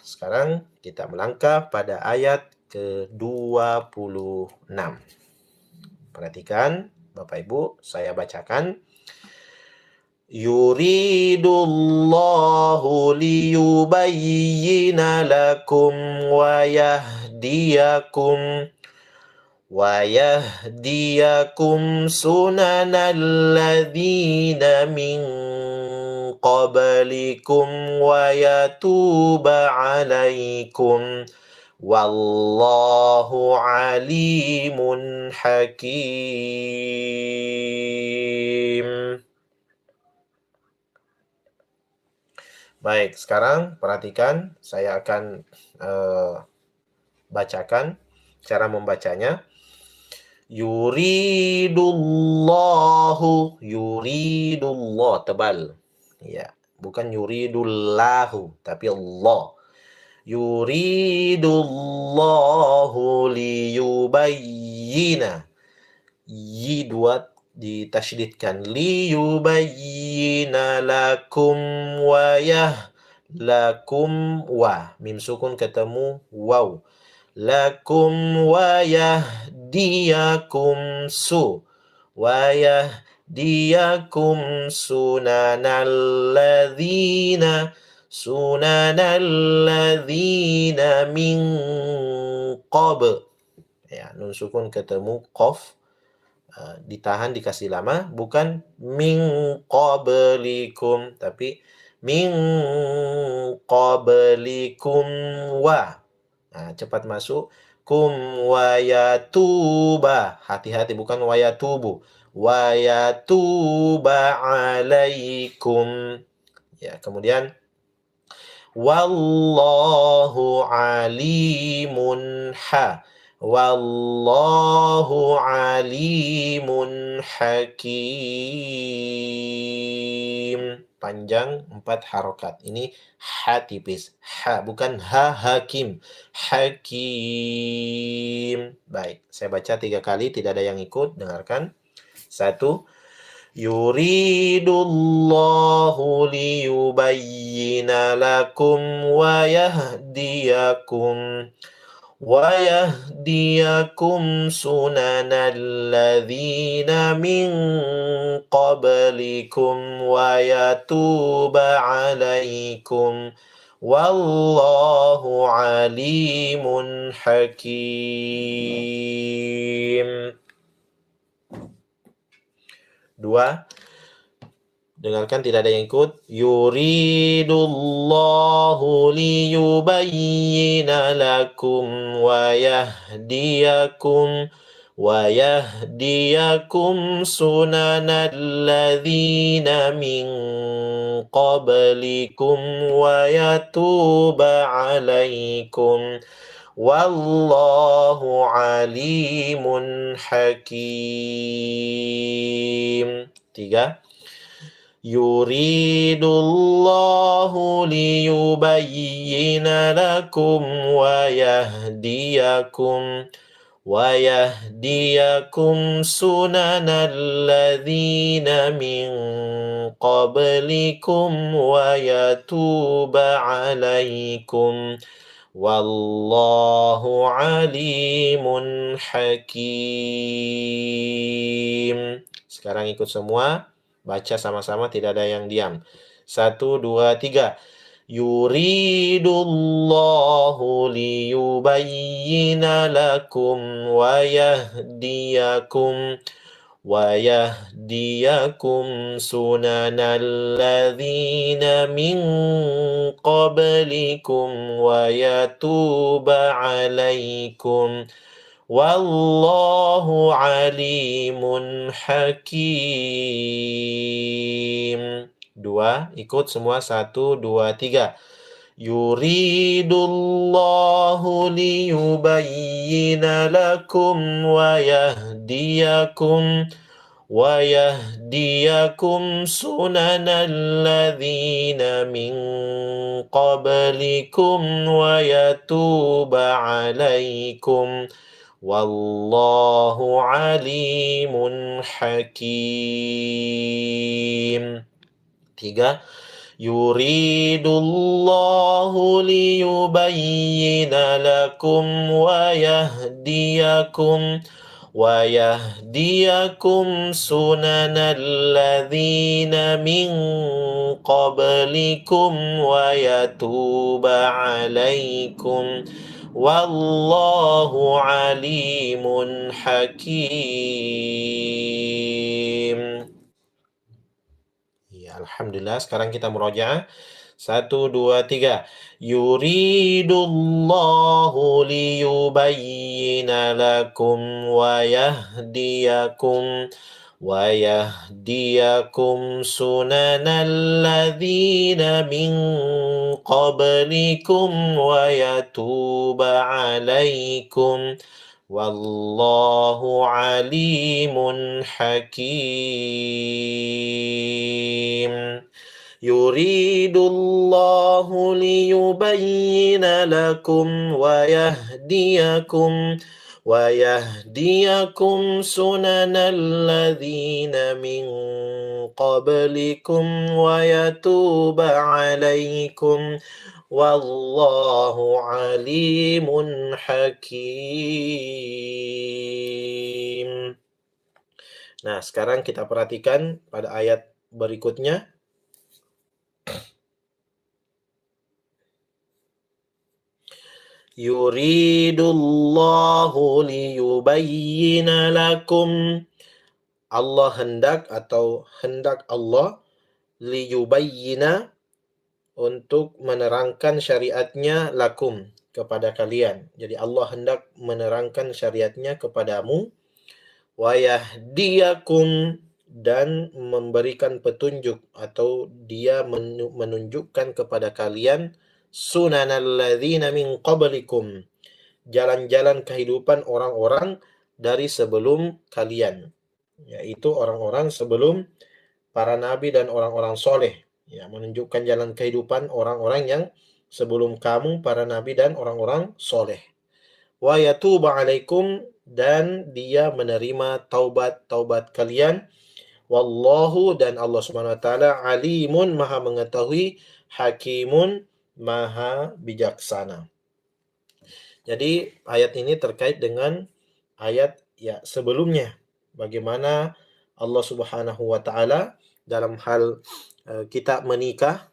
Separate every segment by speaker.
Speaker 1: sekarang kita melangkah pada ayat ke-26. Perhatikan, Bapak Ibu, saya bacakan. Yuridullahu liyubayyina lakum wa yahdiyakum sunanal ladzina min qablikum wa yatuba alaikum wallahu alimun hakim. Baik, sekarang perhatikan, saya akan bacakan cara membacanya. Yuridullah, tebal. Ya, bukan yuridullahu, tapi Allah. Yuridullahu liyubayyina. Yi dua ditasydidkan. Liyubayyina lakum lakum wa. Mim sukun ketemu waw. Lakum wa yahdiyakum sunanal ladzina min ya, nun sukun ketemu qaf, ditahan dikasih lama, bukan min qablikum, tapi min qablikum wa. Nah, cepat masuk. Kum wa yatuba. Hati-hati, bukan wa yatubu. Wa yatuba alaikum. Ya, kemudian wallahu alimun wallahu alimun hakim. Panjang 4 harokat. Ini ha tipis. Ha, bukan ha hakim. Hakim. Baik, saya baca 3 kali, tidak ada yang ikut. Dengarkan. 1. Yuridullahu liyubayyina lakum wa yahdiyakum sunanal ladzina min qablikum wa yatuba alaikum wallahu alimun hakim. 2. Dengarkan, tidak ada yang ikut. Yuridullahu liyubayyina lakum wa yahdiyakum sunanal ladzina min qablikum wa yatuba alaikum wallahu alimun hakim. 3. Yuridullahu liyubayyina lakum wa yahdiyakum sunanal ladzina min qablikum wa yatuba alaikum wallahu alimun hakim. Sekarang ikut semua. Baca sama-sama, tidak ada yang diam. 1, 2, 3. Yuridullahu liyubayyina lakum wa yahdiyakum sunanal ladzina min qablikum wa yatuba alaikum wallahu alimun hakim. 2, ikut semua. 1, 2, 3. Yuridullahu liyubayyina lakum wa yahdiyakum sunanal ladzina min qablikum wa yatuba alaikum wallahu alimun hakim. 3. Yuridullahu liyubayyina lakum ويهديكم سنن الذين من قبلكم ويتوب عليكم والله عليم حكيم. Ya, alhamdulillah. Sekarang kita murojaah. 1, 2, 3. Yuridullahu liyubayyina lakum ويهديكم سنن الذين من قبلكم ويتوب عليكم والله عليم حكيم. Yuridullahu liyubayyina lakum ويهديكم سنن الذين من قبلكم ويتوب عليكم والله عليم حكيم. Nah, sekarang kita perhatikan pada ayat berikutnya. Yuridullahu liyubayyina lakum. Allah hendak Allah liyubayyina untuk menerangkan syariatnya lakum kepada kalian. Jadi Allah hendak menerangkan syariatnya kepadamu. Wa yahdiyakum, dan memberikan petunjuk atau dia menunjukkan kepada kalian sunanal ladzina min qablikum, jalan-jalan kehidupan orang-orang dari sebelum kalian, yaitu orang-orang sebelum para nabi dan orang-orang soleh, ya, menunjukkan jalan kehidupan orang-orang yang sebelum kamu, para nabi dan orang-orang soleh. Wa yatuba alaikum, dan dia menerima taubat kalian. Wallahu, dan Allah Subhanahu wa taala, alimun, maha mengetahui, hakimun, maha bijaksana. Jadi ayat ini terkait dengan ayat sebelumnya. Bagaimana Allah Subhanahu wa taala dalam hal kita menikah,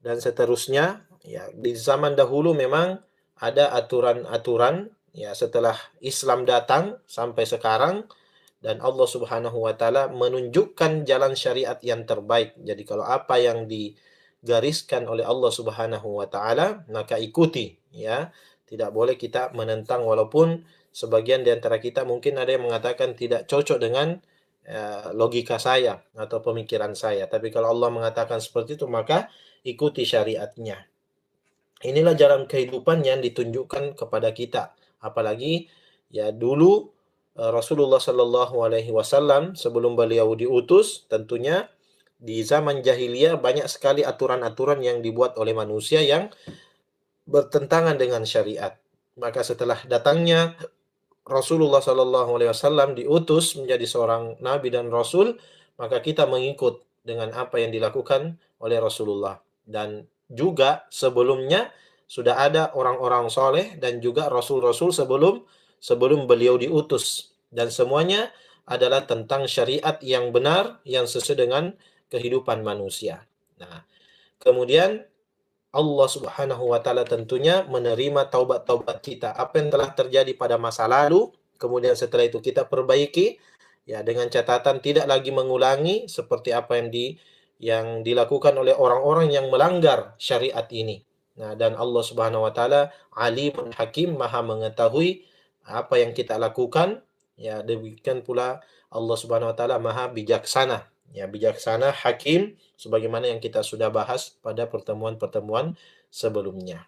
Speaker 1: dan seterusnya. Di zaman dahulu memang ada aturan-aturan, setelah Islam datang sampai sekarang, dan Allah Subhanahu wa taala menunjukkan jalan syariat yang terbaik. Jadi kalau apa yang digariskan oleh Allah Subhanahu wa taala, maka ikuti, Tidak boleh kita menentang, walaupun sebagian di antara kita mungkin ada yang mengatakan tidak cocok dengan logika saya atau pemikiran saya. Tapi kalau Allah mengatakan seperti itu, maka ikuti syariatnya. Inilah jalan kehidupan yang ditunjukkan kepada kita. Apalagi dulu Rasulullah Shallallahu Alaihi Wasallam sebelum beliau diutus, tentunya di zaman jahiliyah banyak sekali aturan-aturan yang dibuat oleh manusia yang bertentangan dengan syariat. Maka setelah datangnya Rasulullah Shallallahu Alaihi Wasallam diutus menjadi seorang nabi dan rasul, maka kita mengikut dengan apa yang dilakukan oleh Rasulullah. Dan juga sebelumnya sudah ada orang-orang soleh dan juga rasul-rasul sebelum beliau diutus, dan semuanya adalah tentang syariat yang benar yang sesuai dengan kehidupan manusia. Nah, kemudian Allah Subhanahu wa taala tentunya menerima taubat-taubat kita. Apa yang telah terjadi pada masa lalu, kemudian setelah itu kita perbaiki, dengan catatan tidak lagi mengulangi seperti apa yang dilakukan oleh orang-orang yang melanggar syariat ini. Nah, dan Allah Subhanahu wa taala Alimun Hakim, maha mengetahui apa yang kita lakukan. Demikian pula Allah Subhanahu wa taala maha bijaksana. Bijaksana, hakim, sebagaimana yang kita sudah bahas pada pertemuan-pertemuan sebelumnya.